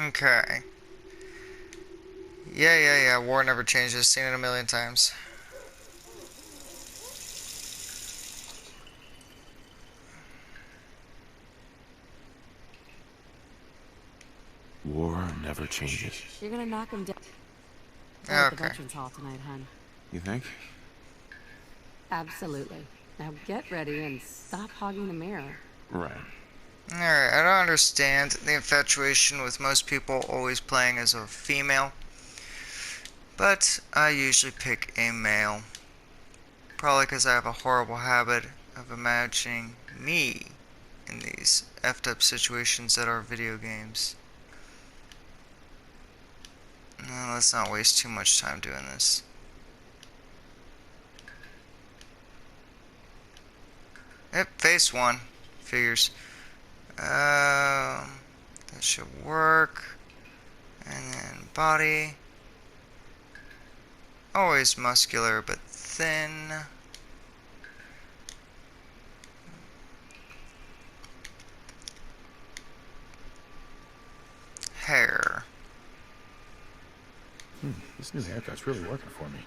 Okay. Yeah. War never changes. Seen it a million times. War never changes. You're gonna knock him down. At the Okay. Veterans Hall tonight, hun. You think? Absolutely. Now get ready and stop hogging the mirror. Right. Alright, I don't understand the infatuation with most people always playing as a female. But I usually pick a male. Probably because I have a horrible habit of imagining me in these effed up situations that are video games. No, let's not waste too much time doing this. Yep, face one. Figures. That should work. And then body. Always muscular but thin. Hair. This new haircut's really working for me.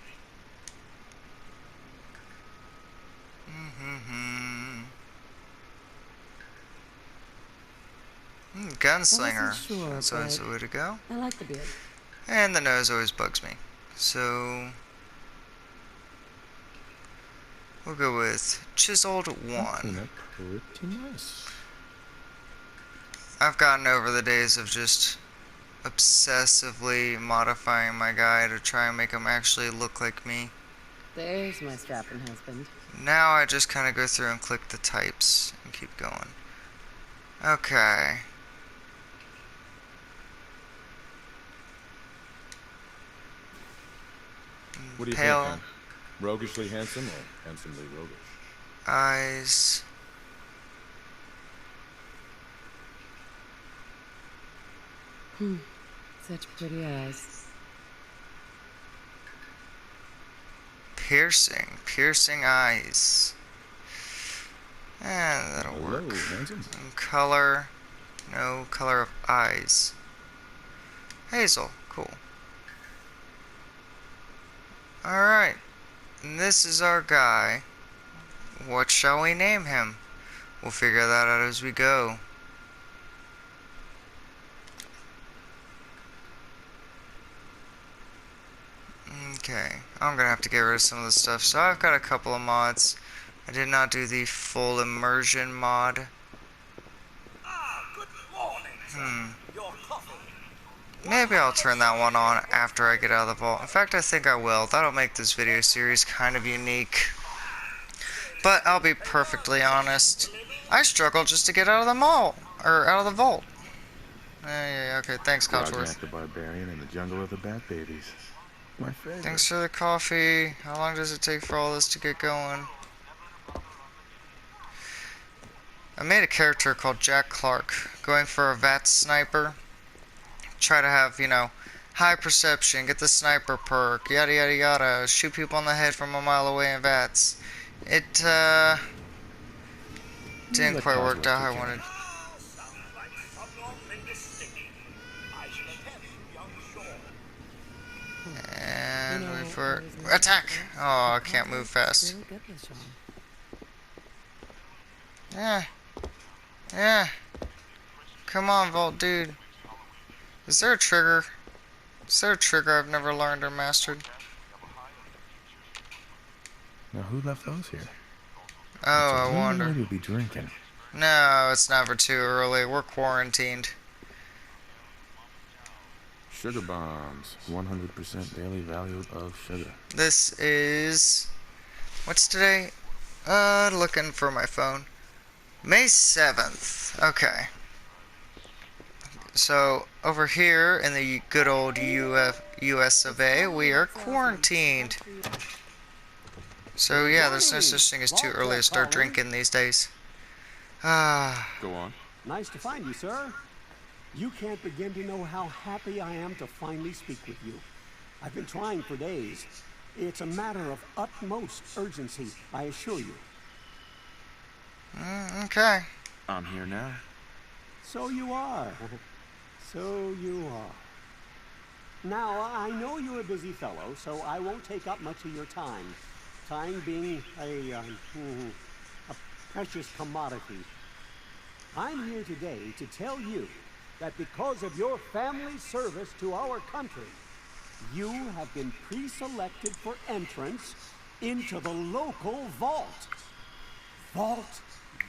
Gunslinger. Sure, That's always the way to go. I like the beard. And the nose always bugs me. So we'll go with chiseled one. Pretty nice. I've gotten over the days of just obsessively modifying my guy to try and make him actually look like me. There's my strapping husband. Now I just kind of go through and click the types and keep going. Okay. What do you Pale think, man? Roguishly handsome or handsomely roguish? eyes. Such pretty eyes. Piercing eyes. And that'll Hello, work. handsome. And color. No color of eyes. Hazel. Cool. Alright. This is our guy. What shall we name him? We'll figure that out as we go. Okay. I'm gonna have to get rid of some of the stuff. So I've got a couple of mods. I did not do the full immersion mod. Good morning, sir. Your coffee. Maybe I'll turn that one on after I get out of the vault. In fact, I think I will. That'll make this video series kind of unique. But I'll be perfectly honest. I struggle just to get out of the mall. Or out of the vault. Yeah, okay. Thanks, Cotsworth. Jack the Barbarian in the Jungle of the Bat Babies. My favorite. Thanks for the coffee. How long does it take for all this to get going? I made a character called Jack Clark, going for a VAT sniper. Try to have, you know, high perception, get the sniper perk, yada yada yada, shoot people in the head from a mile away in VATs. It, didn't quite work out how I wanted. And wait for attack! Oh, I can't move fast. Really good this Sean. Yeah. Come on, Vault dude. Is there a trigger? Is there a trigger I've never learned or mastered? Now who left those here? Oh, I When wonder. will you be drinking? No, it's never too early. We're quarantined. Sugar bombs. 100% daily value of sugar. This is... What's today? Looking for my phone. May 7th. Okay. So, over here in the good old US of A, we are quarantined. So yeah, there's no such thing as too early to start drinking these days. Go on. Nice to find you, sir. You can't begin to know how happy I am to finally speak with you. I've been trying for days. It's a matter of utmost urgency, I assure you. Okay. I'm here now. So you are. So you are. Now, I know you're a busy fellow, so I won't take up much of your time. Time being a precious commodity. I'm here today to tell you that because of your family's service to our country, you have been pre-selected for entrance into the local vault. Vault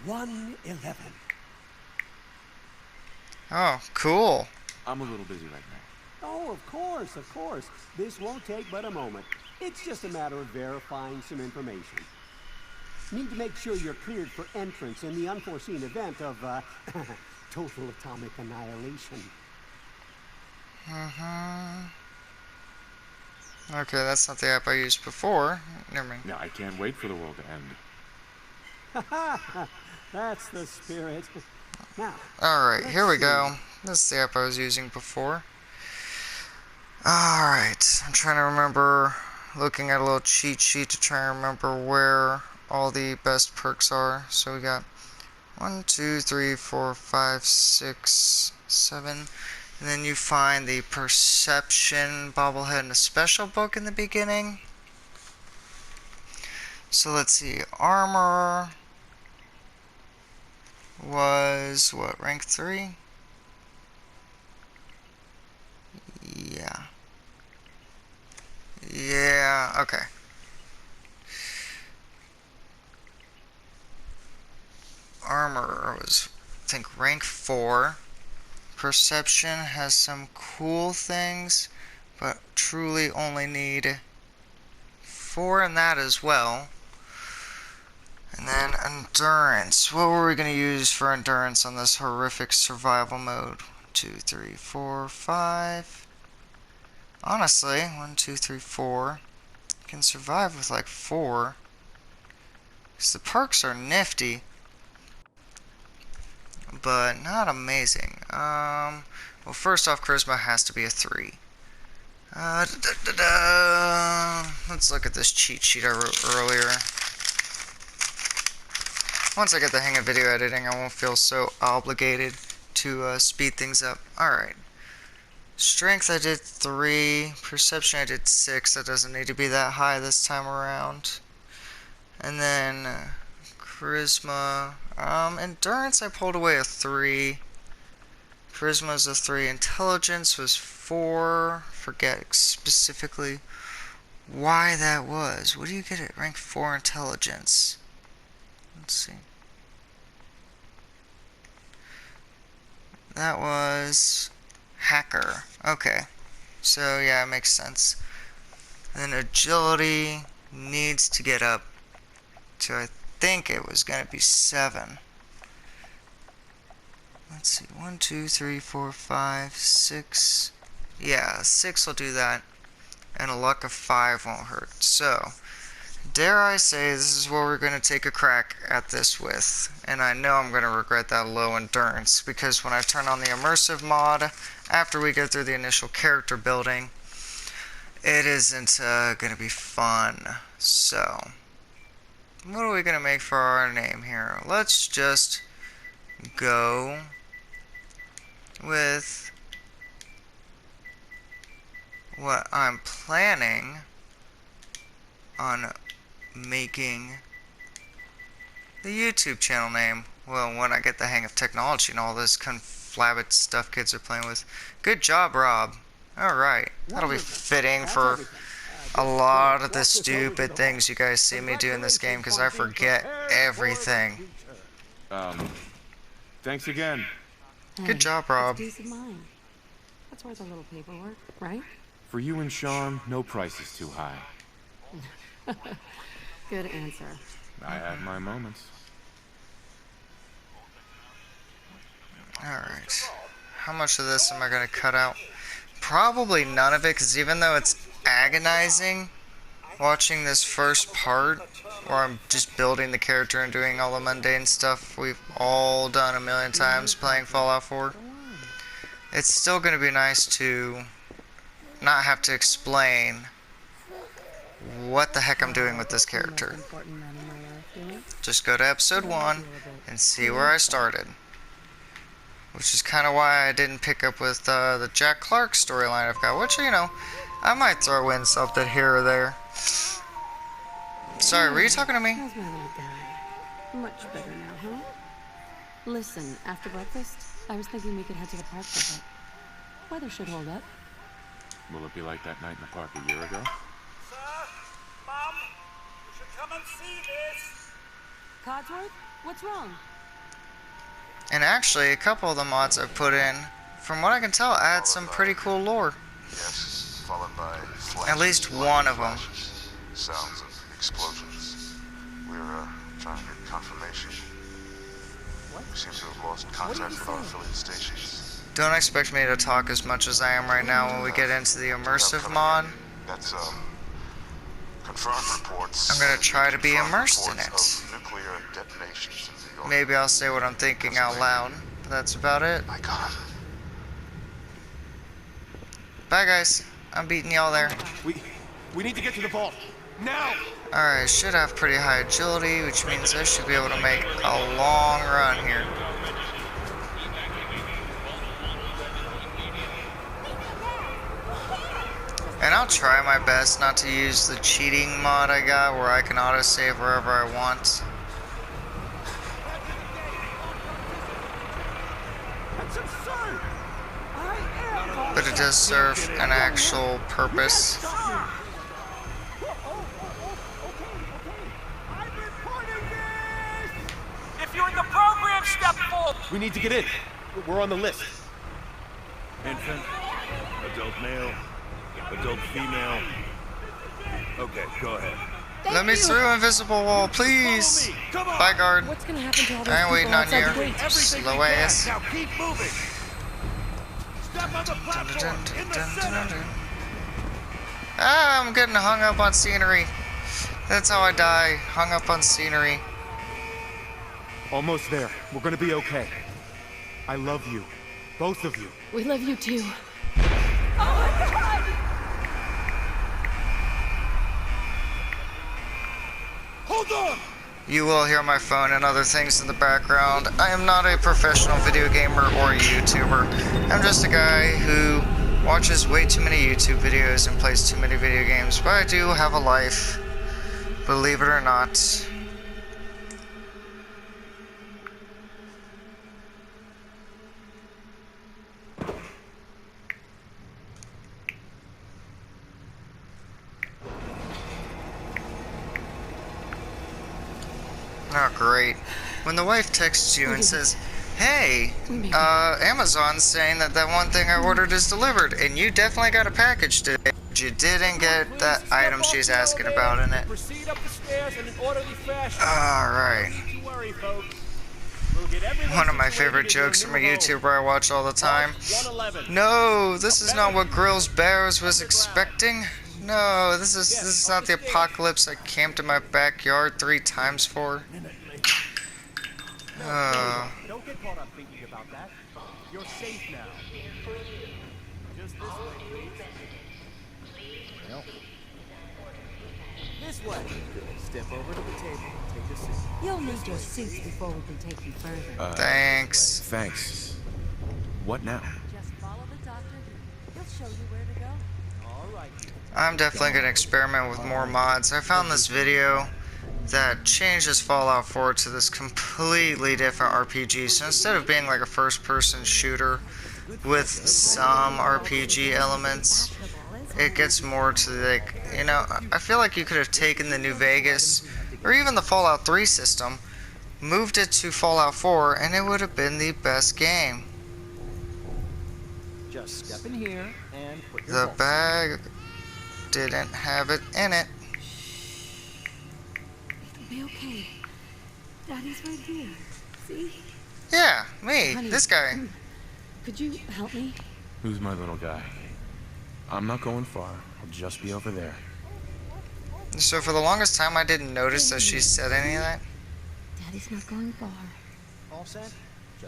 111. Oh, cool. I'm a little busy right now. Oh, of course, of course. This won't take but a moment. It's just a matter of verifying some information. Need to make sure you're cleared for entrance in the unforeseen event of, total atomic annihilation. Okay, that's not the app I used before. Never mind. Now, I can't wait for the world to end. That's the spirit. Now, Alright, here we see. go. This is the app I was using before. Alright, I'm trying to remember, looking at a little cheat sheet to try and remember where all the best perks are. So we got 1, 2, 3, 4, 5, 6, 7. And then you find the Perception bobblehead in a special book in the beginning. So let's see, armor was what, rank 3? Yeah. Yeah, okay. Armor was, I think, rank 4. Perception has some cool things, but truly only need 4 in that as well. And then endurance. What were we going to use for endurance on this horrific survival mode? 2, 3, 4, 5. Honestly, 1, 2, 3, 4. Can survive with like 4. Because the perks are nifty, but not amazing. Well, first off, charisma has to be a 3. Let's look at this cheat sheet I wrote earlier. Once I get the hang of video editing, I won't feel so obligated to speed things up. Alright. Strength I did 3. Perception I did 6. That doesn't need to be that high this time around. And then charisma. Endurance I pulled away a 3. Charisma is a 3. Intelligence was 4. Forget specifically why that was. What do you get at rank 4 intelligence? Let's see. That was hacker. Okay. So yeah, it makes sense. And then agility needs to get up to, I think it was going to be 7. Let's see. 1, 2, 3, 4, 5, 6. Yeah, 6 will do that. And a luck of 5 won't hurt. So, dare I say this is what we're going to take a crack at this with. And I know I'm going to regret that low endurance, because when I turn on the immersive mod, after we go through the initial character building, it isn't going to be fun. So, what are we going to make for our name here? Let's just go with what I'm planning on making the YouTube channel name. Well, when I get the hang of technology and all this conflabbed stuff kids are playing with. GoodJob Rob. Alright, that'll be fitting for a lot of the stupid things you guys see me do in this game, because I forget everything. Thanks again. Good job, Rob. It's peace of mind. That's worth a little paperwork, right? For you and Sean, no price is too high. Good answer. I have my moments. Alright. How much of this am I going to cut out? Probably none of it, because even though it's agonizing watching this first part, where I'm just building the character and doing all the mundane stuff we've all done a million times playing Fallout 4, it's still going to be nice to not have to explain what the heck I'm doing with this character. Just go to episode 1 and see where I started. which is kind of why I didn't pick up with the Jack Clark storyline I've got, which, you know, I might throw in something here or there. Sorry, were you talking to me? How's my little guy? Much better now, huh? Listen, after breakfast, I was thinking we could head to the park for a bit. Weather should hold up. Will it be like that night in the park a year ago? Sir, Mom, you should come and see this. Codsworth, what's wrong? And actually, a couple of the mods I've put in, from what I can tell, add some pretty cool lore. Yes, followed by At least one of them. sounds of explosions. We're trying to get confirmation. We seem to have lost contact with our affiliate stations. Don't expect me to talk as much as I am right now when we get into the immersive mod. That's confirmed reports. I'm gonna try to be immersed in reports it. of nuclear detonations in New York. Maybe I'll say what I'm thinking out loud, but that's about it. My God. Bye guys, I'm beating y'all there. We need to get to the vault. Now! Alright, should have pretty high agility, which means I should be able to make a long run here. And I'll try my best not to use the cheating mod I got where I can autosave wherever I want. That's absurd! I am... But it does serve an actual purpose. Okay. I'm reporting this! If you're in the program, step forward. We need to get in. We're on the list. Infant, adult male, adult female. Okay, go ahead. Let me through, invisible wall, please. Come on. Bye, guard. What's gonna happen to all those I ain't people waiting on outside you. the gate? Everything Slow we can. ass. Now keep moving. Step on the platform in the center. Ah, I'm getting hung up on scenery. That's how I die, hung up on scenery. Almost there. We're gonna be okay. I love you. Both of you. We love you too. Hold on! You will hear my phone and other things in the background. I am not a professional video gamer or YouTuber. I'm just a guy who watches way too many YouTube videos and plays too many video games, but I do have a life, believe it or not. Oh, great. When the wife texts you and says, hey, Amazon's saying that one thing I ordered is delivered, and you definitely got a package today, but you didn't get that item she's asking about in it. Proceed up the stairs in an orderly fashion. Alright. Don't you worry, folks. We'll get everyone One of my situated favorite in their jokes from a new home. YouTuber I watch all the time. Vault 111. No, this is not what Grills Bears was expecting. No, this is not the apocalypse I camped in my backyard 3 times for. Don't get caught up thinking about that. You're safe now. Just this way, please. Well. This way. Step over to the table and take a seat. You'll need your suits before we can take you further. Thanks. Thanks. What now? Just follow the doctor. He'll show you where to go. All right. I'm definitely going to experiment with more mods. I found this video that changes Fallout 4 to this completely different RPG. So instead of being like a first-person shooter with some RPG elements, it gets more to like, you know, I feel like you could have taken the New Vegas or even the Fallout 3 system, moved it to Fallout 4, and it would have been the best game. Just step in here and put your The vault. bag didn't have it in it. It'll be okay. Daddy's right here. See? Yeah, me, Honey, this guy. Could you help me? Who's my little guy? I'm not going far. I'll just be over there. So for the longest time, I didn't notice that she said any of that. Daddy's not going far. All set?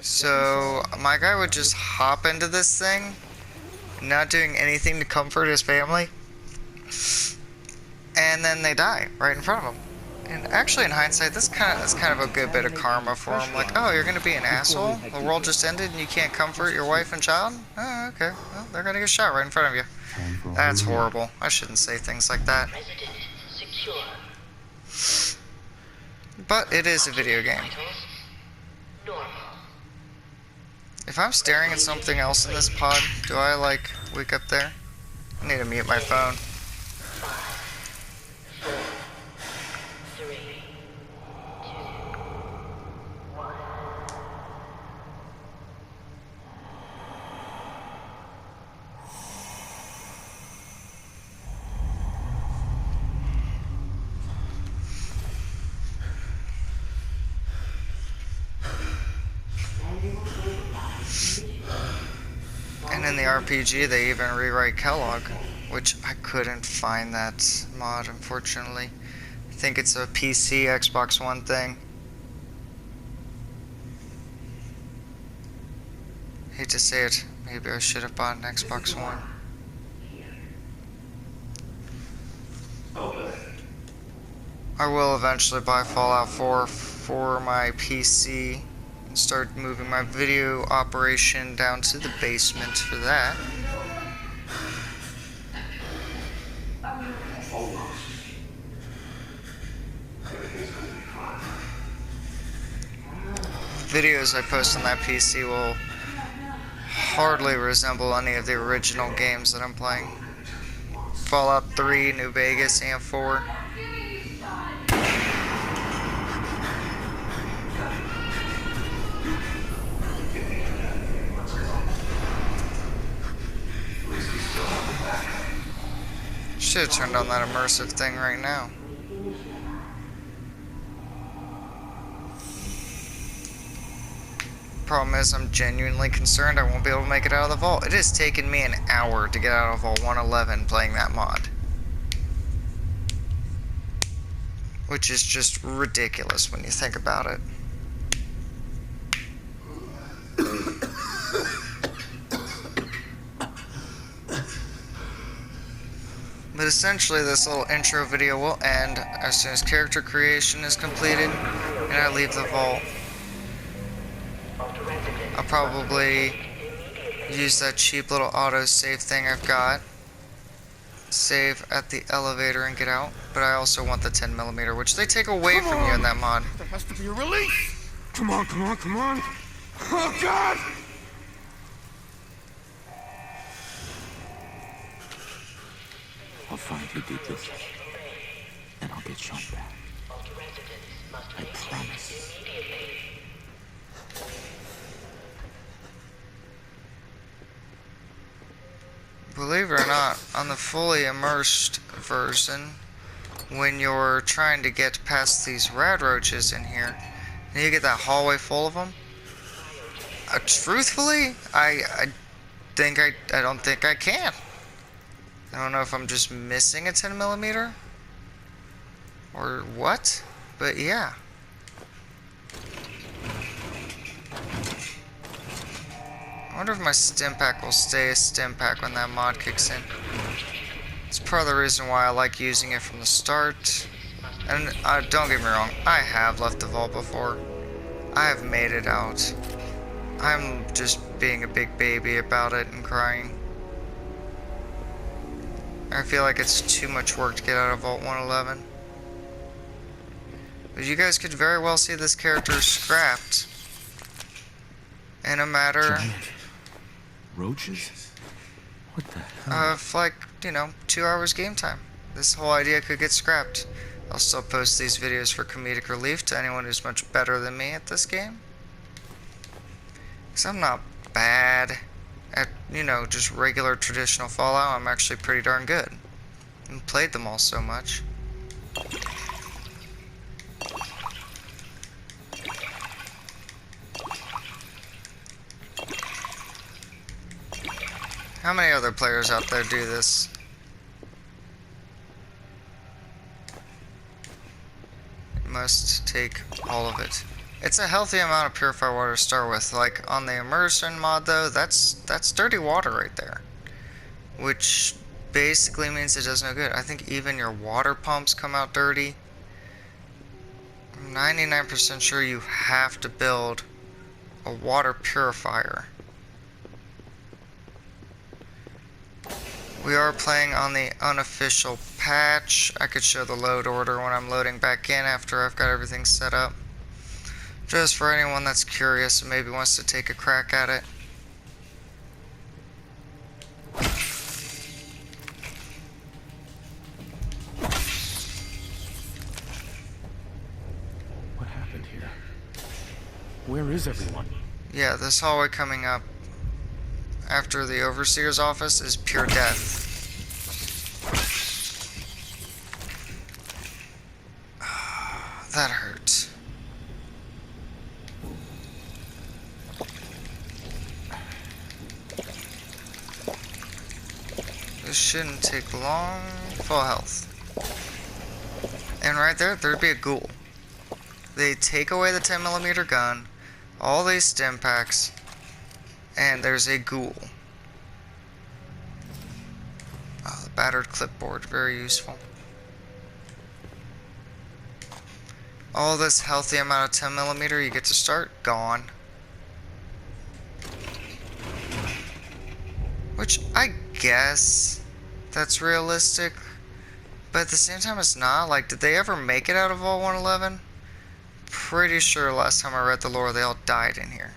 So my guy would just hop into this thing, not doing anything to comfort his family, and then they die right in front of him. And actually, in hindsight, that's kind of a good bit of karma for him. Like, oh, you're gonna be an asshole? The world just ended and you can't comfort your wife and child? Oh, okay. Well, they're gonna get shot right in front of you. Time for That's Hollywood. horrible. I shouldn't say things like that. Resident secure. But it is a video game. Normal. If I'm staring at something else in this pod, do I, like, wake up there? I need to mute my phone. 3, 2, 1. And in the RPG, they even rewrite Kellogg, which I couldn't find that mod, unfortunately. I think it's a PC, Xbox One thing. Hate to say it, maybe I should have bought an Xbox One. I will eventually buy Fallout 4 for my PC and start moving my video operation down to the basement for that. Videos I post on that PC will hardly resemble any of the original games that I'm playing. Fallout 3, New Vegas, and 4. Should have turned on that immersive thing right now. Problem is, I'm genuinely concerned I won't be able to make it out of the vault. It has taken me an hour to get out of Vault 111 playing that mod. Which is just ridiculous when you think about it. But essentially, this little intro video will end as soon as character creation is completed and I leave the vault. I'll probably use that cheap little auto-save thing I've got. Save at the elevator and get out. But I also want the 10mm, which they take away from you in that mod. There has to be a release. Come on, come on, come on. Oh, God! I'll find who did this, and I'll get Sean back. I promise. Believe it or not, on the fully immersed version, when you're trying to get past these rad roaches in here, and you get that hallway full of them, truthfully, I don't think I can. I don't know if I'm just missing a 10mm or what, but yeah. I wonder if my stim pack will stay a stim pack when that mod kicks in. It's part of the reason why I like using it from the start. And don't get me wrong, I have left the vault before. I have made it out. I'm just being a big baby about it and crying. I feel like it's too much work to get out of Vault 111. But you guys could very well see this character scrapped in a matter Roaches? What the hell? of, like, 2 hours game time. This whole idea could get scrapped. I'll still post these videos for comedic relief to anyone who's much better than me at this game. Because I'm not bad at, just regular traditional Fallout. I'm actually pretty darn good. And played them all so much. How many other players out there do this? You must take all of it. It's a healthy amount of purified water to start with. Like on the immersion mod though, that's dirty water right there. Which basically means it does no good. I think even your water pumps come out dirty. I'm 99% sure you have to build a water purifier. We are playing on the unofficial patch. I could show the load order when I'm loading back in after I've got everything set up. Just for anyone that's curious and maybe wants to take a crack at it. What happened here? Where is everyone? Yeah, this hallway coming up after the Overseer's office is pure death. That hurts. This shouldn't take long. Full health. And right there, there'd be a ghoul. They take away the 10mm gun, all these stim packs, and there's a ghoul. Oh, the battered clipboard, very useful. All this healthy amount of 10mm you get to start, gone. Which I guess that's realistic, but at the same time it's not. Like, did they ever make it out of Vault 111? Pretty sure last time I read the lore they all died in here.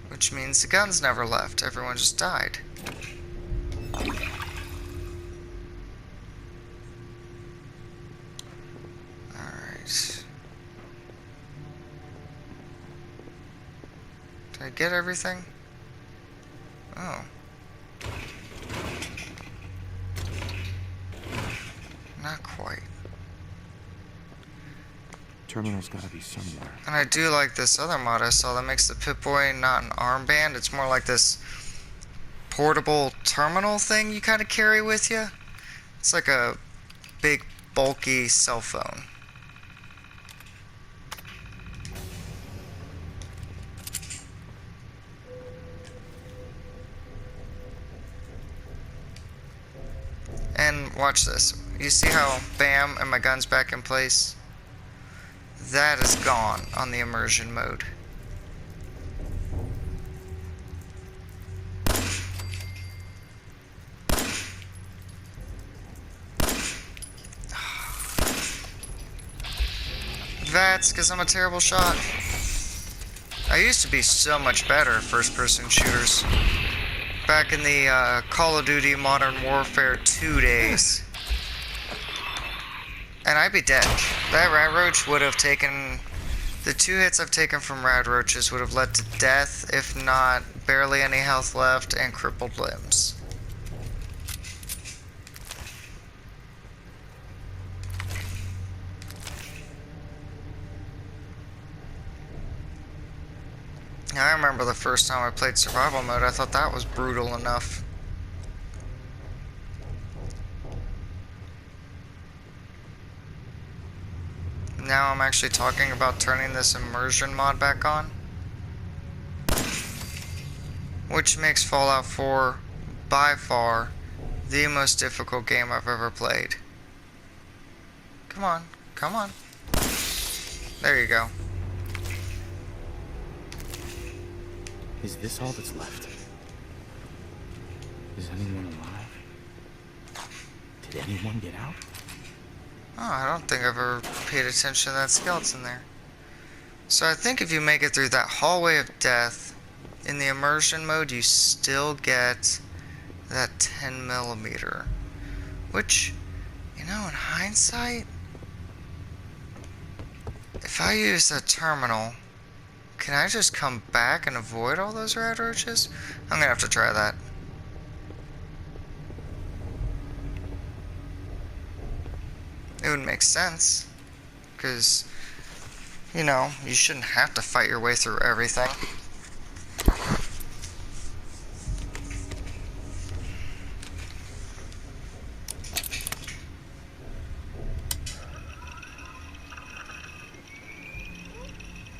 Which means the guns never left, everyone just died. Alright. Did I get everything? Oh. Not quite. Terminal's gotta be somewhere. And I do like this other mod I saw that makes the Pip-Boy not an armband. It's more like this portable terminal thing you kind of carry with you. It's like a big, bulky cell phone. And watch this. You see how, bam, and my gun's back in place? That is gone on the immersion mode. That's because I'm a terrible shot. I used to be so much better at first-person shooters. Back in the Call of Duty Modern Warfare 2 days. And I'd be dead. That Rad Roach would have taken... The 2 hits I've taken from Rad Roaches would have led to death, if not barely any health left and crippled limbs. I remember the first time I played survival mode, I thought that was brutal enough. Now I'm actually talking about turning this immersion mod back on, which makes Fallout 4 by far the most difficult game I've ever played. Come on, come on. There you go. Is this all that's left? Is anyone alive? Did anyone get out? Oh, I don't think I've ever paid attention to that skeleton there. So I think if you make it through that hallway of death, in the immersion mode, you still get that 10mm. Which, you know, in hindsight, if I use a terminal, can I just come back and avoid all those rad roaches? I'm gonna have to try that. It would make sense, because, you know, you shouldn't have to fight your way through everything.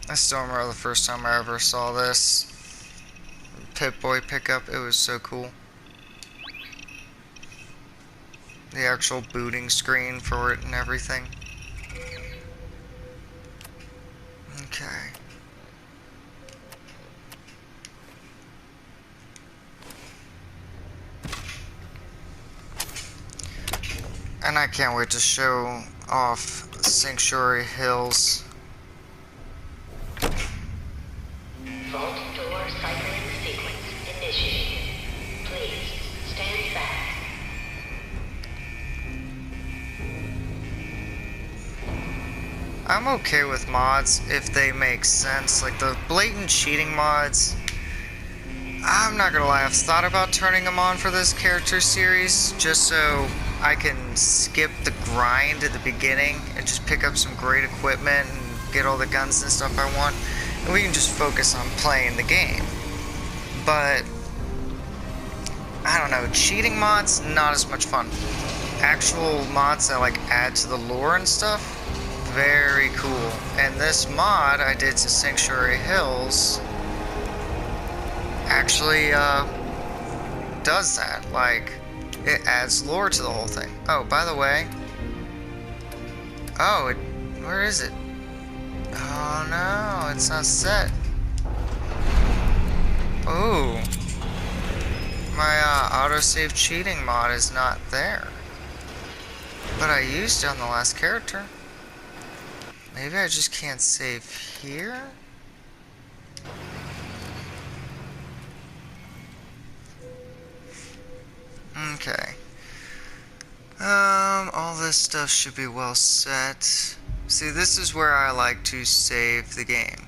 I still remember the first time I ever saw this Pip-Boy pickup. It was so cool. the actual booting screen for it and everything. Okay. And I can't wait to show off Sanctuary Hills. Vault door cycling sequence initiated. Please stand back. I'm okay with mods if they make sense. Like the blatant cheating mods, I'm not gonna lie, I've thought about turning them on for this character series just so I can skip the grind at the beginning and just pick up some great equipment and get all the guns and stuff I want, and we can just focus on playing the game. But I don't know, cheating mods, not as much fun. Actual mods that like add to the lore and stuff, very cool. And this mod I did to Sanctuary Hills actually does that. Like, it adds lore to the whole thing. Oh, by the way, where is it? Oh no, it's not set. Oh, my autosave cheating mod is not there, but I used it on the last character. Maybe I just can't save here? Okay. All this stuff should be well set. See, this is where I like to save the game.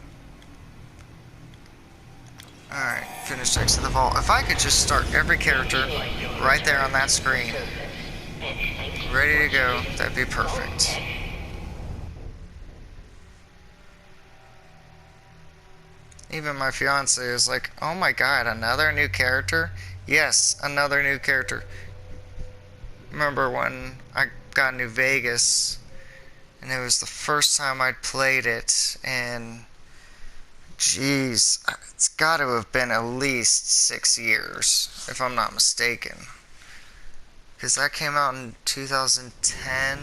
Alright, finish exit the vault. If I could just start every character right there on that screen, ready to go, that'd be perfect. Even my fiance is like, oh my god, another new character? Yes, another new character. Remember when I got New Vegas, and it was the first time I'd played it, and jeez, it's got to have been at least 6 years, if I'm not mistaken. Because that came out in 2010.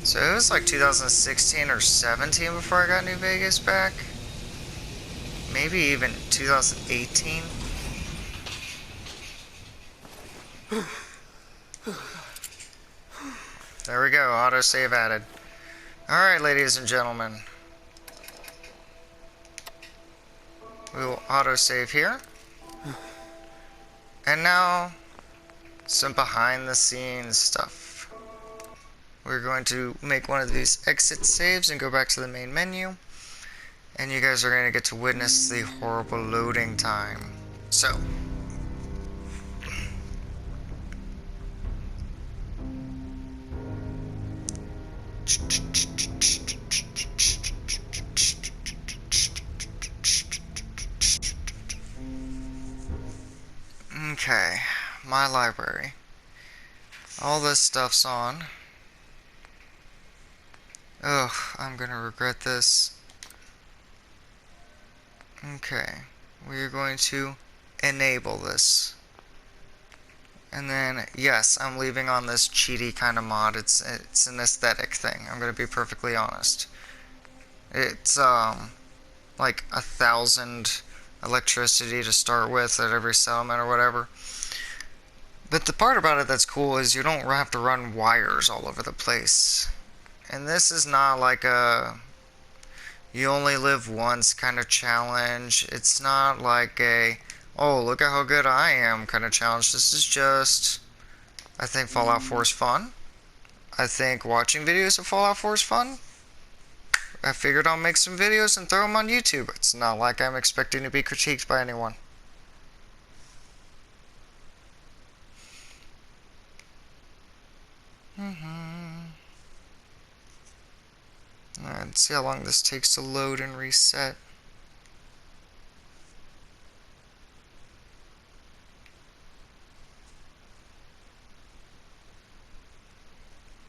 So it was like 2016 or 17 before I got New Vegas back. Maybe even 2018. There we go, autosave added. Alright, ladies and gentlemen. We will autosave here. And now, some behind the scenes stuff. We're going to make one of these exit saves and go back to the main menu. And you guys are going to get to witness the horrible loading time. So. Okay, my library. All this stuff's on. Ugh, I'm gonna regret this. Okay, we are going to enable this. And then, yes, I'm leaving on this cheaty kind of mod. It's an aesthetic thing. I'm gonna be perfectly honest. It's like 1,000 electricity to start with at every settlement or whatever. But the part about it that's cool is you don't have to run wires all over the place. And this is not like a you only live once kind of challenge. It's not like a oh, look at how good I am kind of challenge. This is just, I think Fallout 4 is fun. I think watching videos of Fallout 4 is fun. I figured I'll make some videos and throw them on YouTube. It's not like I'm expecting to be critiqued by anyone. Alright, let's see how long this takes to load and reset.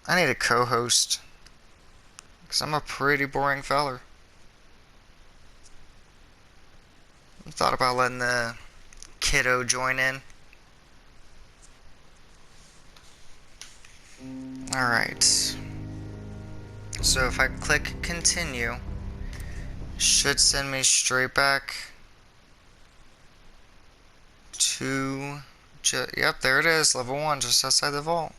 I need a co-host, because I'm a pretty boring feller. I thought about letting the kiddo join in. Alright. So if I click continue, should send me straight back to... Yep, there it is, level 1, just outside the vault.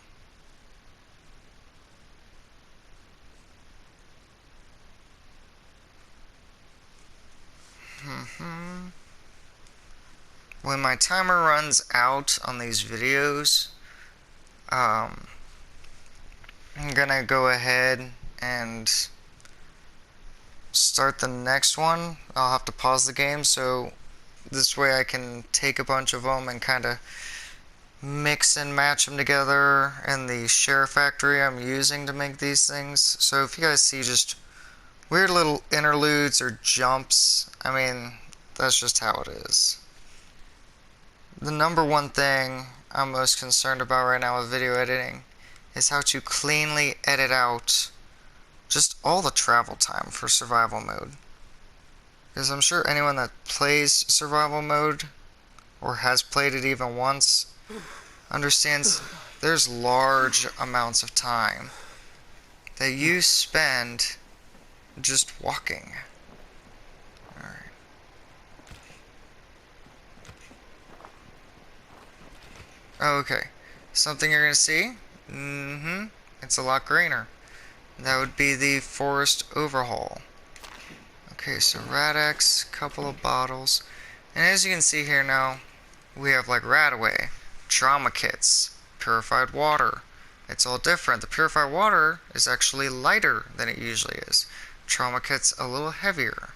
When my timer runs out on these videos, I'm gonna go ahead and start the next one. I'll have to pause the game so this way I can take a bunch of them and kind of mix and match them together in the SHAREfactory I'm using to make these things. So if you guys see just weird little interludes or jumps, I mean, that's just how it is. The number one thing I'm most concerned about right now with video editing is how to cleanly edit out just all the travel time for survival mode. Because I'm sure anyone that plays survival mode, or has played it even once, understands there's large amounts of time that you spend just walking. Alright. Okay. Something you're gonna see? It's a lot greener. That would be the forest overhaul. Okay, so Rad-X, couple of bottles. And as you can see here now, we have like Radaway, trauma kits, purified water. It's all different. The purified water is actually lighter than it usually is. Trauma kit's a little heavier.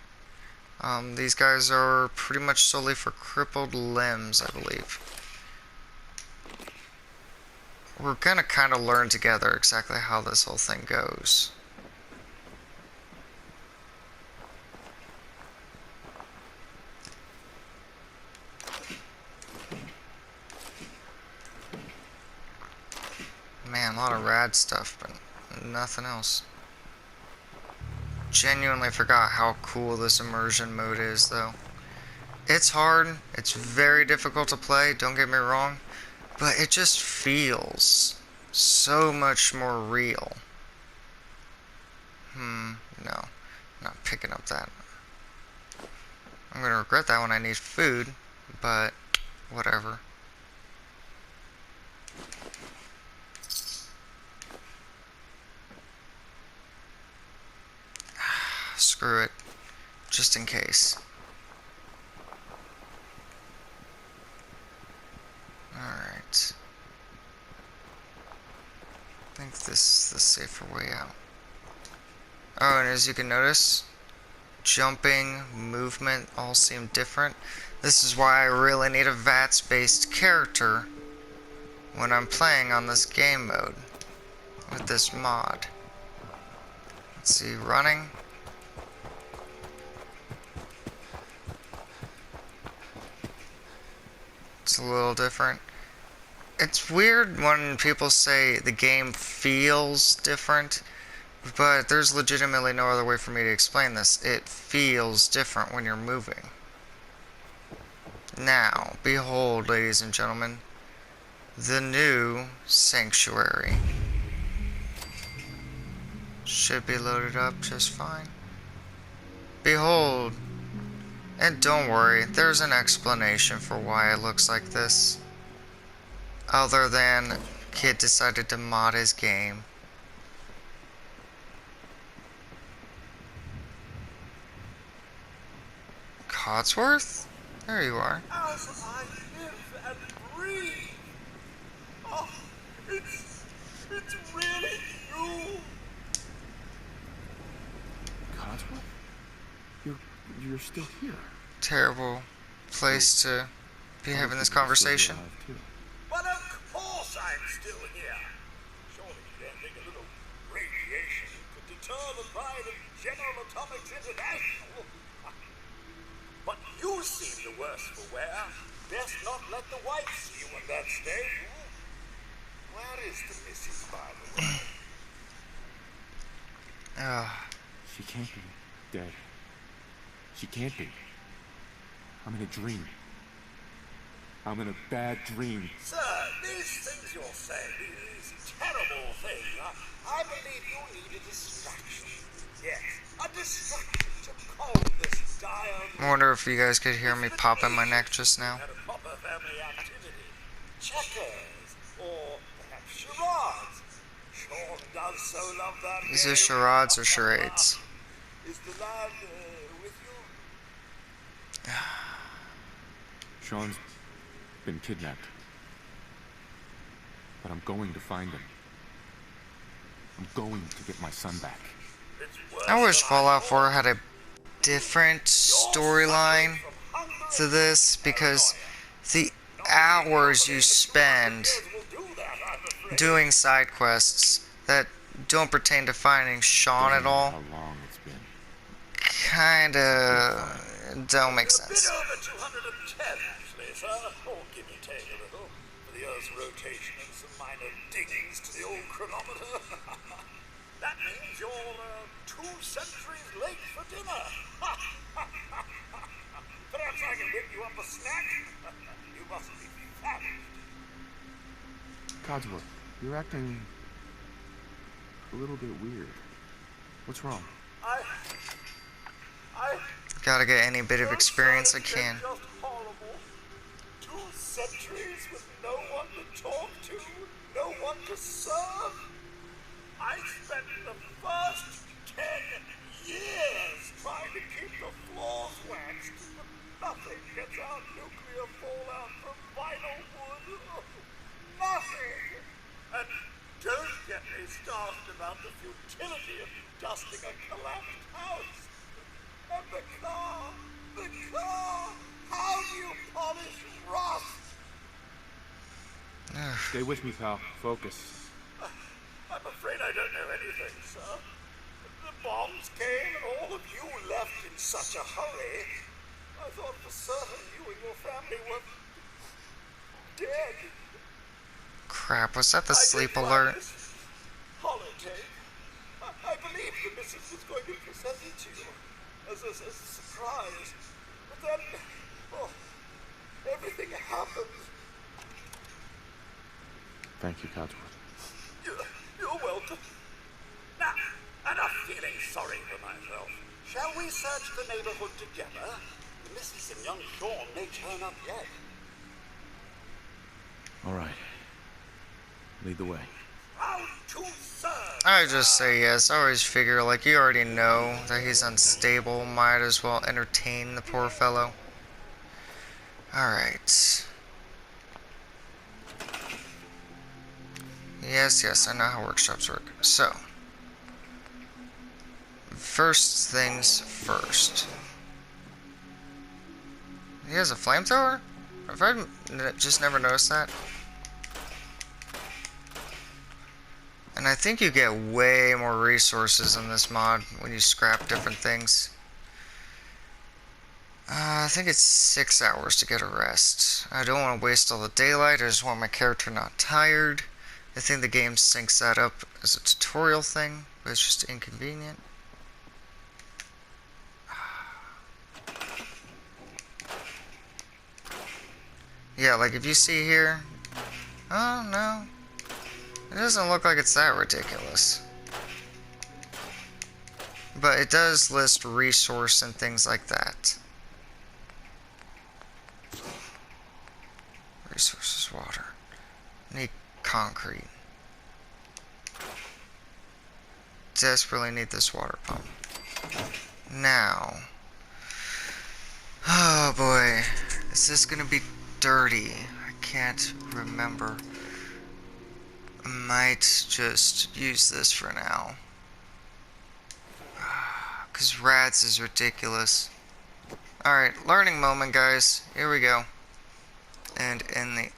These guys are pretty much solely for crippled limbs, I believe. We're gonna kind of learn together exactly how this whole thing goes. Man, a lot of rad stuff, but nothing else. Genuinely forgot how cool this immersion mode is, though. It's hard, it's very difficult to play, don't get me wrong, but it just feels so much more real. No, not picking up that. I'm gonna regret that when I need food, but whatever. Screw it, just in case. Alright. I think this is the safer way out. Oh, and as you can notice, jumping, movement all seem different. This is why I really need a VATS-based character when I'm playing on this game mode with this mod. Let's see, running. It's a little different. It's weird when people say the game feels different, but there's legitimately no other way for me to explain this. It feels different when you're moving. Now, behold, ladies and gentlemen, the new sanctuary. Should be loaded up just fine. Behold. And don't worry, there's an explanation for why it looks like this. Other than kid decided to mod his game. Codsworth? There you are. As I live and breathe. Oh, it's really you. Codsworth? You're still here. Terrible place to be having this conversation. But of course I'm still here. Surely you don't think a little radiation could deter the pride of General Atomics International? But you seem the worse for wear. Best not let the wife see you in that state. Where is the missus, by the way? She can't be dead. She can't be. I'm in a dream. I'm in a bad dream. Sir, these things you're saying, these terrible things, I believe you need a distraction. Yes, a distraction to calm this dire I wonder if you guys could hear me pop in my neck just now. had a proper family activity. Checkers, or perhaps charades. Sean does so love that Is game. this charades or charades? Is the lad with you? Sean's been kidnapped. But I'm going to find him. I'm going to get my son back. It's worse I wish than Fallout thought. 4 had a different storyline to this, because the hours you spend doing side quests that don't pertain to finding Sean at all How long it's been. kinda don't make sense. A bit over 210, actually, sir. Or give or take a little, for the Earth's rotation and some minor dings to the old chronometer. That means you're 2 centuries late for dinner. Perhaps I can whip you up a snack? You must be famished. Codsworth, you're acting a little bit weird. What's wrong? I Gotta get any bit of experience I can. Just horrible. 2 centuries with no one to talk to, no one to serve. I spent the first 10 years trying to keep the floors waxed, but nothing gets out nuclear fallout from vinyl wood. Nothing. And don't get me started about the futility of dusting a collapsed house. And the car, how do you polish rust? Stay with me, pal. Focus. I'm afraid I don't know anything, sir. The bombs came and all of you left in such a hurry. I thought for certain you and your family were dead. Crap, was that the I did sleep try alert? this holotape. I believed the missus was going to present it to you as a surprise. But then, everything happened. Thank you, Codsworth. You're welcome. Now, enough feeling sorry for myself. Shall we search the neighborhood together? The missus and young Sean may turn up yet. All right. Lead the way. Proud to serve. I just say yes. I always figure, like, you already know that he's unstable. Might as well entertain the poor fellow. Alright. Yes, I know how workshops work. So, first things first. He has a flamethrower? Have I just never noticed that? And I think you get way more resources in this mod when you scrap different things. I think it's 6 hours to get a rest. I don't want to waste all the daylight. I just want my character not tired. I think the game syncs that up as a tutorial thing, but it's just inconvenient. Yeah, like if you see here, oh no, it doesn't look like it's that ridiculous. But it does list resource and things like that. Resources, water. Need concrete. Desperately need this water pump. Now. Oh boy. Is this gonna be dirty? I can't remember. I might just use this for now. Because rats is ridiculous. Alright, learning moment, guys. Here we go. And in the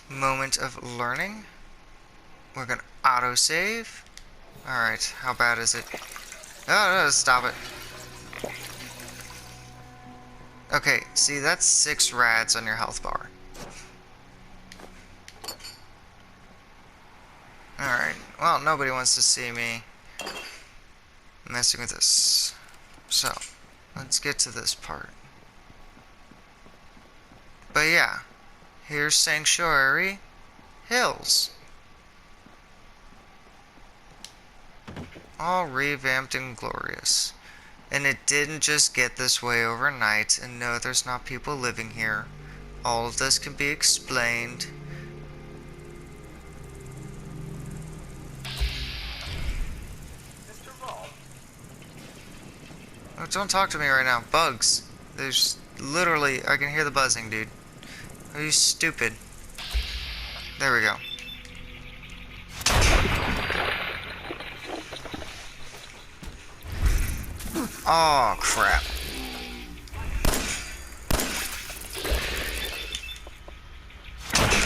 moment of learning, we're gonna autosave. Alright, how bad is it? Oh, no, stop it. Okay, see, that's 6 rads on your health bar. Alright, well, nobody wants to see me messing with this. So, let's get to this part. But yeah, here's Sanctuary Hills. All revamped and glorious. And it didn't just get this way overnight, and no, there's not people living here. All of this can be explained. Mr. Rob, Oh, don't talk to me right now. Bugs. There's literally, I can hear the buzzing, dude. Are you stupid? There we go. Oh, crap.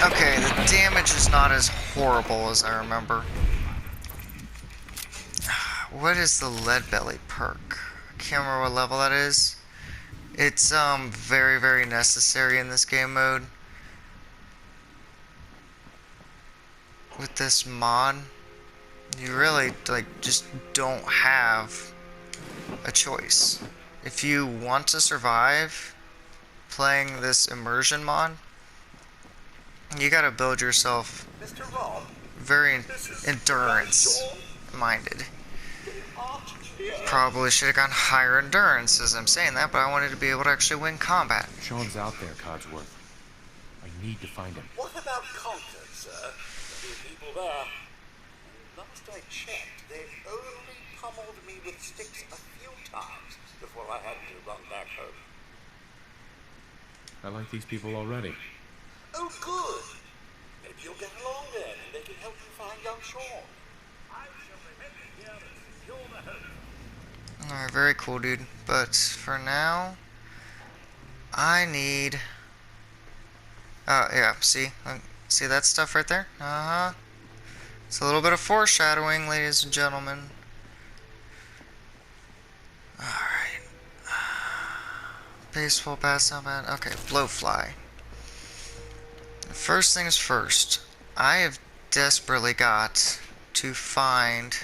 Okay, the damage is not as horrible as I remember. What is the lead belly perk? I can't remember what level that is. It's very, very necessary in this game mode. With this mod, you really just don't have a choice. If you want to survive playing this immersion mod, you gotta build yourself Mr. Rob, very this is endurance minded. Archie here. Probably should have gone higher endurance as I'm saying that, but I wanted to be able to actually win combat. Sean's out there, Codsworth. I need to find him. What about Concord, sir? There are people there. Last I checked, they only pummeled me with sticks a few times before I had to run back home. I like these people already. Oh, good. Maybe you'll get along then, and they can help you find young Sean. I shall remain here to secure the home. Alright, very cool, dude. But for now, I need... yeah, see that stuff right there? Uh-huh. It's a little bit of foreshadowing, ladies and gentlemen. Alright. Baseball pass, not bad. Okay, blowfly. First things first, I have desperately got to find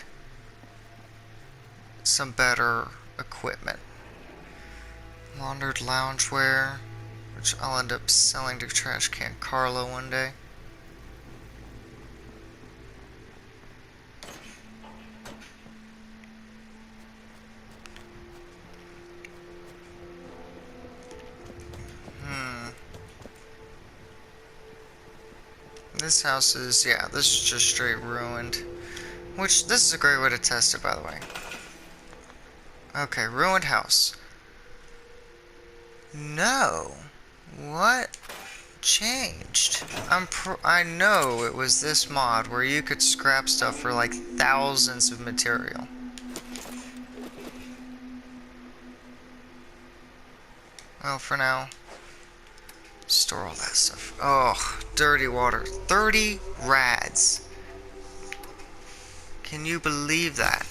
some better equipment. Laundered loungewear, which I'll end up selling to Trash Can Carlo one day. This house is, yeah, this is just straight ruined. Which, this is a great way to test it, by the way. Okay, ruined house. No. What changed? I know it was this mod where you could scrap stuff for like thousands of material. Well, for now, store all that stuff. Oh, dirty water. 30 rads. Can you believe that?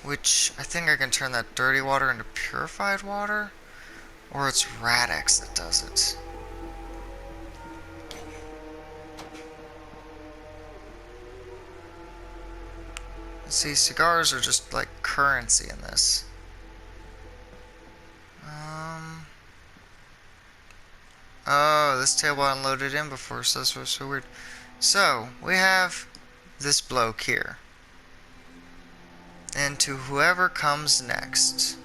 Which, I think I can turn that dirty water into purified water? Or it's Radix that does it. See, cigars are just like currency in this. Oh, this table I unloaded in before, so that's what's so weird. So, we have this bloke here. And to whoever comes next.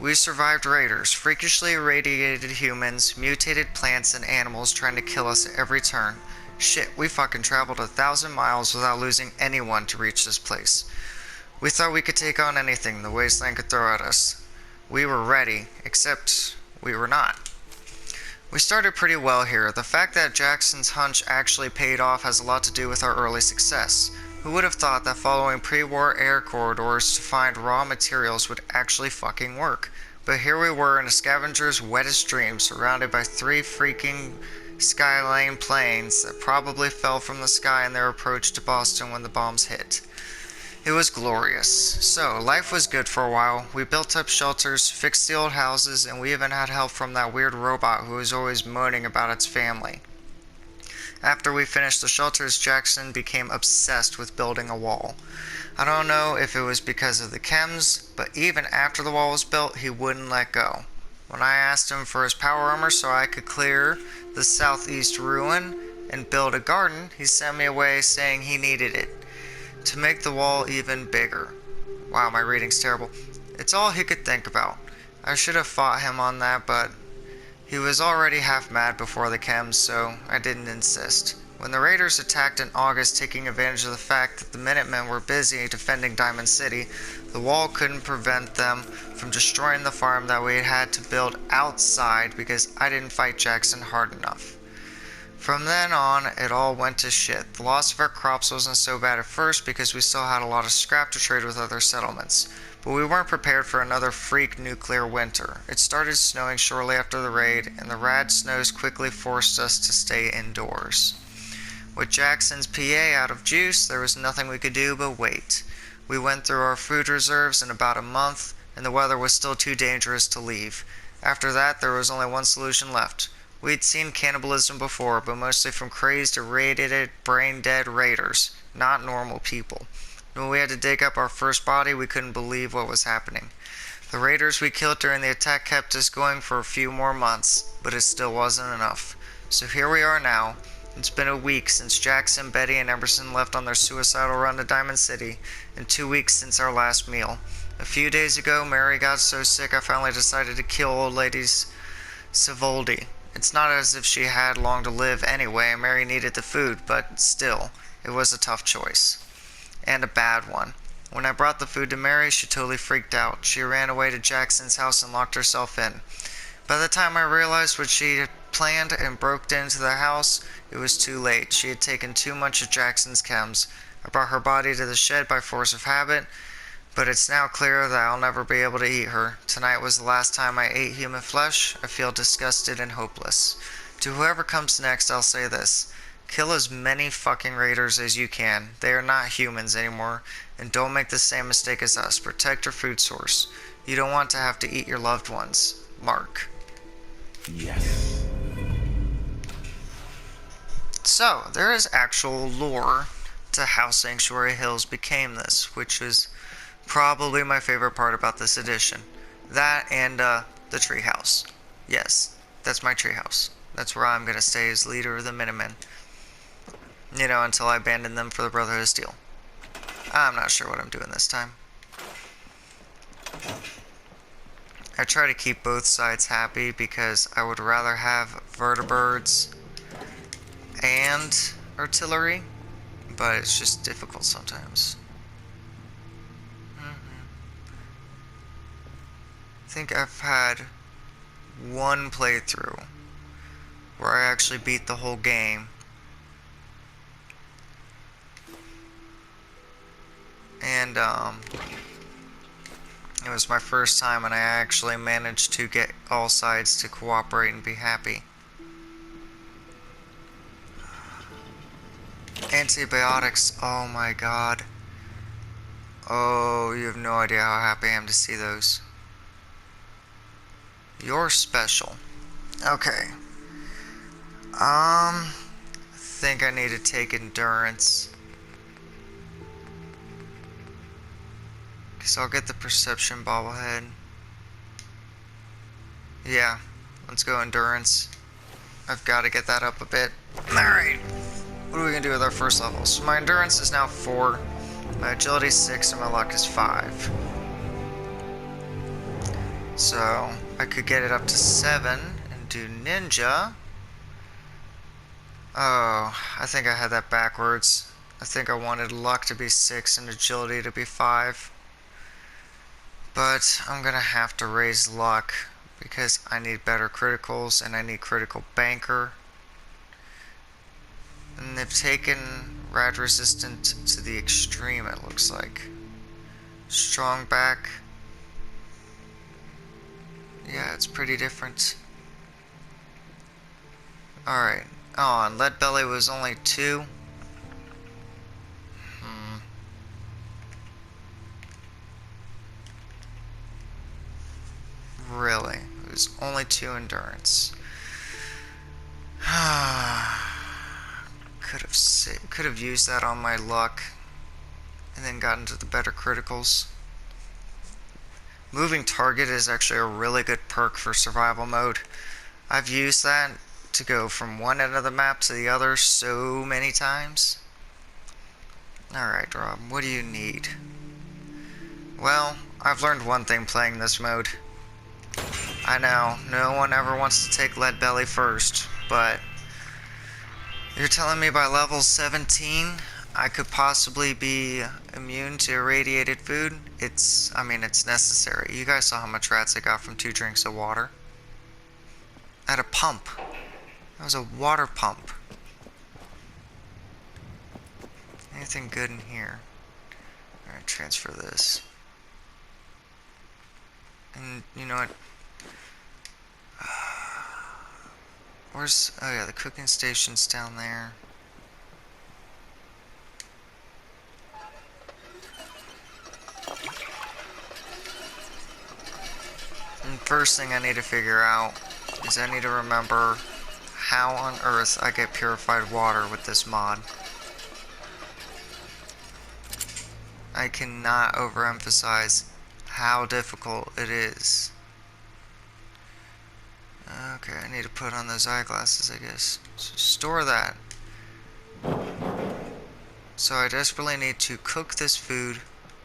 We survived raiders, freakishly irradiated humans, mutated plants and animals trying to kill us at every turn. Shit, we fucking traveled 1,000 miles without losing anyone to reach this place. We thought we could take on anything the wasteland could throw at us. We were ready, except we were not. We started pretty well here. The fact that Jackson's hunch actually paid off has a lot to do with our early success. Who would have thought that following pre-war air corridors to find raw materials would actually fucking work? But here we were in a scavenger's wettest dream, surrounded by 3 freaking Skyline planes that probably fell from the sky in their approach to Boston when the bombs hit. It was glorious. So, life was good for a while. We built up shelters, fixed the old houses, and we even had help from that weird robot who was always moaning about its family. After we finished the shelters, Jackson became obsessed with building a wall. I don't know if it was because of the chems, but even after the wall was built, he wouldn't let go. When I asked him for his power armor so I could clear the southeast ruin and build a garden, he sent me away saying he needed it to make the wall even bigger. Wow, my reading's terrible. It's all he could think about. I should have fought him on that, but he was already half mad before the chems, so I didn't insist. When the raiders attacked in August, taking advantage of the fact that the Minutemen were busy defending Diamond City, the wall couldn't prevent them from destroying the farm that we had to build outside because I didn't fight Jackson hard enough. From then on, it all went to shit. The loss of our crops wasn't so bad at first because we still had a lot of scrap to trade with other settlements. But we weren't prepared for another freak nuclear winter. It started snowing shortly after the raid, and the rad snows quickly forced us to stay indoors. With Jackson's PA out of juice, there was nothing we could do but wait. We went through our food reserves in about a month, and the weather was still too dangerous to leave. After that, there was only one solution left. We'd seen cannibalism before, but mostly from crazed, irradiated, brain-dead raiders, not normal people. When we had to dig up our first body, we couldn't believe what was happening. The raiders we killed during the attack kept us going for a few more months, but it still wasn't enough. So here we are now. It's been a week since Jackson, Betty, and Emerson left on their suicidal run to Diamond City, and 2 weeks since our last meal. A few days ago, Mary got so sick I finally decided to kill old lady Savoldi. It's not as if she had long to live anyway, and Mary needed the food, but still, it was a tough choice. And a bad one. When I brought the food to Mary, she totally freaked out. She ran away to Jackson's house and locked herself in. By the time I realized what she had planned and broke into the house, it was too late. She had taken too much of Jackson's chems. I brought her body to the shed by force of habit, but it's now clear that I'll never be able to eat her. Tonight was the last time I ate human flesh. I feel disgusted and hopeless. To whoever comes next, I'll say this. Kill as many fucking raiders as you can. They are not humans anymore, and don't make the same mistake as us. Protect your food source. You don't want to have to eat your loved ones. Mark. Yes. So, there is actual lore to how Sanctuary Hills became this, which is probably my favorite part about this edition. That and the treehouse. Yes, that's my treehouse. That's where I'm going to stay as leader of the Minutemen. You know, until I abandon them for the Brotherhood of Steel. I'm not sure what I'm doing this time. I try to keep both sides happy because I would rather have vertibirds and artillery, but it's just difficult sometimes. I think I've had one playthrough where I actually beat the whole game. And it was my first time, and I actually managed to get all sides to cooperate and be happy. Antibiotics, oh my god. Oh, you have no idea how happy I am to see those. You're special. Okay. I think I need to take endurance. So I'll get the perception bobblehead. Yeah, let's go endurance. I've got to get that up a bit. Alright, what are we going to do with our first level? So my endurance is now 4, my agility is 6, and my luck is 5. So I could get it up to 7 and do ninja. Oh, I think I had that backwards. I think I wanted luck to be 6 and agility to be 5. But I'm gonna have to raise luck because I need better criticals and I need critical banker. And they've taken rad resistant to the extreme, it looks like. Strong back. Yeah, it's pretty different. Alright. Oh, and lead belly was only 2. Really? It was only 2 endurance. Could have used that on my luck and then gotten to the better criticals. Moving target is actually a really good perk for survival mode. I've used that to go from one end of the map to the other so many times. Alright, Rob, what do you need? Well, I've learned one thing playing this mode. I know, no one ever wants to take Lead Belly first, but you're telling me by level 17 I could possibly be immune to irradiated food? It's necessary. You guys saw how much rats I got from 2 drinks of water. I had a pump. That was a water pump. Anything good in here? Alright, transfer this. And you know what? Where's... oh yeah, the cooking station's down there. And first thing I need to figure out is I need to remember how on earth I get purified water with this mod. I cannot overemphasize how difficult it is. Okay, I need to put on those eyeglasses, I guess. So store that. So I desperately need to cook this food,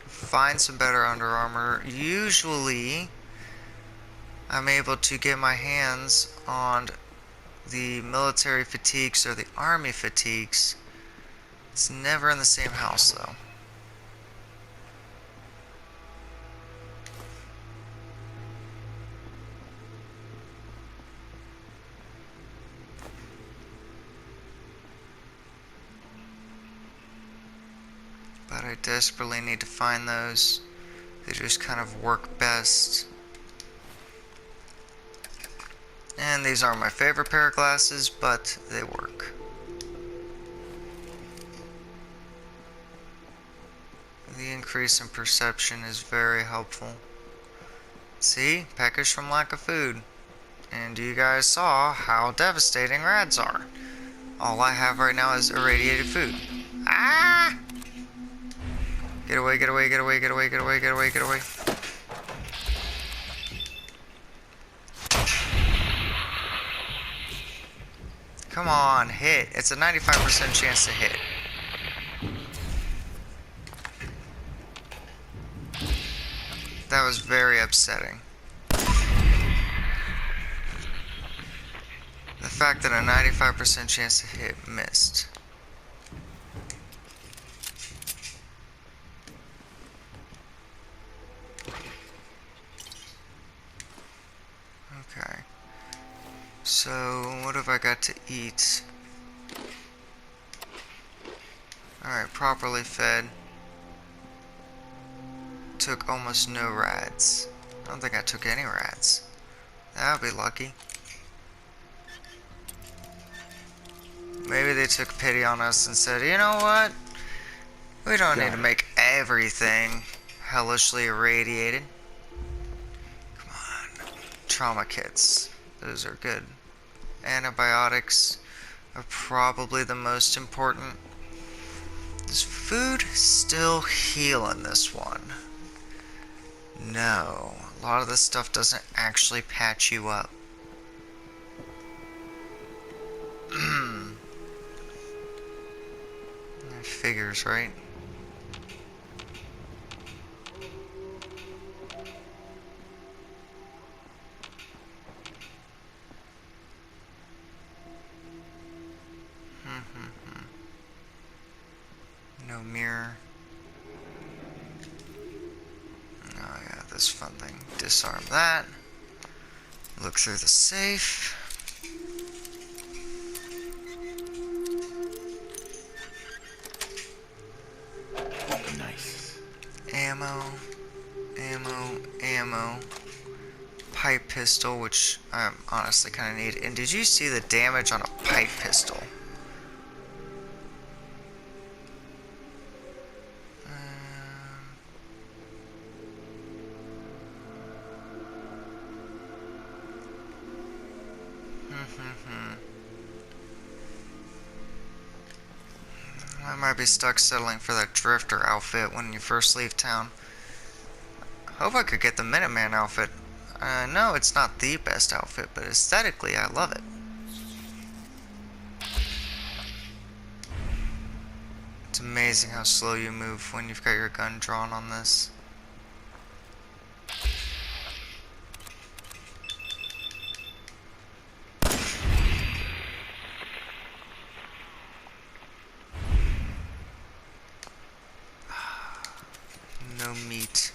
find some better Under Armour. Usually, I'm able to get my hands on the military fatigues or the army fatigues. It's never in the same house, though. But I desperately need to find those. They just kind of work best. And these aren't my favorite pair of glasses, but they work. The increase in perception is very helpful. See? Peckish from lack of food. And you guys saw how devastating rads are. All I have right now is irradiated food. Ah! Get away, get away, get away, get away, get away, get away, get away. Come on, hit. It's a 95% chance to hit. That was very upsetting. The fact that a 95% chance to hit missed. Okay. So, what have I got to eat? Alright, properly fed. Took almost no rads. I don't think I took any rads. That would be lucky. Maybe they took pity on us and said, you know what? We don't need to make everything hellishly irradiated. Come on. Trauma kits. Those are good. Antibiotics are probably the most important. Does food still heal in this one? No. A lot of this stuff doesn't actually patch you up. That figures, right? No mirror. Oh yeah, this fun thing. Disarm that. Look through the safe. Nice. Ammo. Ammo. Ammo. Pipe pistol, which I honestly kind of need. And did you see the damage on a pipe pistol? I might be stuck settling for that drifter outfit when you first leave town. Hope I could get the Minuteman outfit. No, it's not the best outfit, but aesthetically, I love it. It's amazing how slow you move when you've got your gun drawn on this. No meat.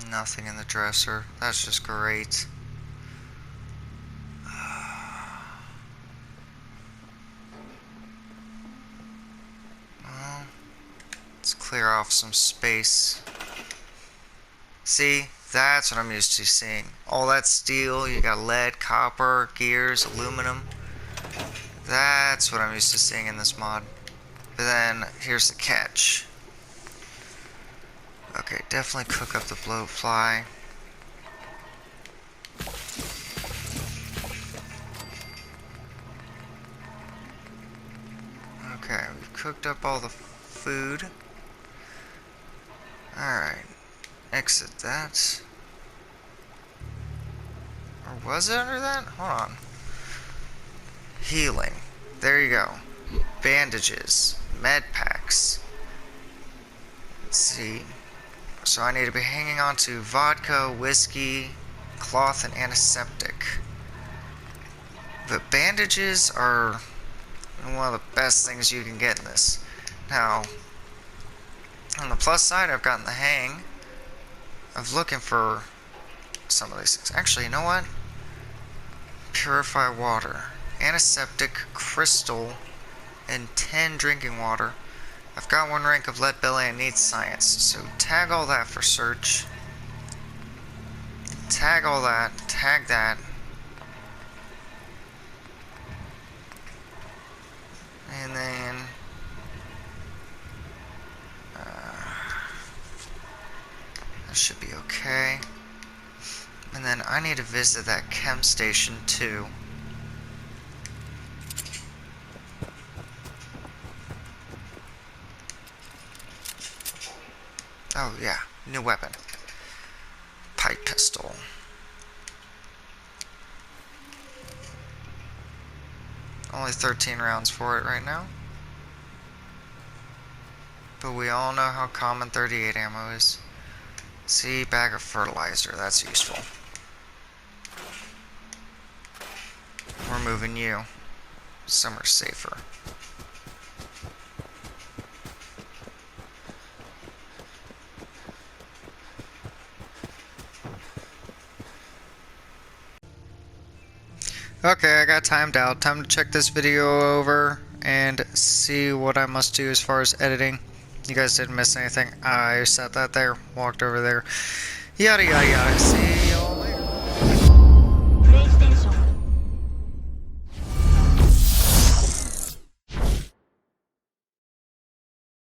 Nothing in the dresser. That's just great. Well, let's clear off some space. See, that's what I'm used to seeing. All that steel, you got lead, copper, gears, aluminum. That's what I'm used to seeing in this mod. But then, here's the catch. Okay, definitely cook up the blowfly. Okay, we've cooked up all the food. Alright, exit that. Or was it under that? Hold on. Healing. There you go. Bandages. Med packs. Let's see. So I need to be hanging on to vodka, whiskey, cloth, and antiseptic. But bandages are one of the best things you can get in this. Now, on the plus side, I've gotten the hang of looking for some of these things. Actually, you know what? Purify water, antiseptic, crystal, and 10 drinking water. I've got 1 rank of lead belly and need science, so tag all that for search. Tag all that, tag that. And then that should be okay. And then I need to visit that chem station too. Oh yeah, new weapon. Pipe pistol. Only 13 rounds for it right now. But we all know how common 38 ammo is. See, bag of fertilizer, that's useful. We're moving you somewhere safer. Okay, I got timed out. Time to check this video over and see what I must do as far as editing. You guys didn't miss anything. I set that there, walked over there. Yada yada yada. See?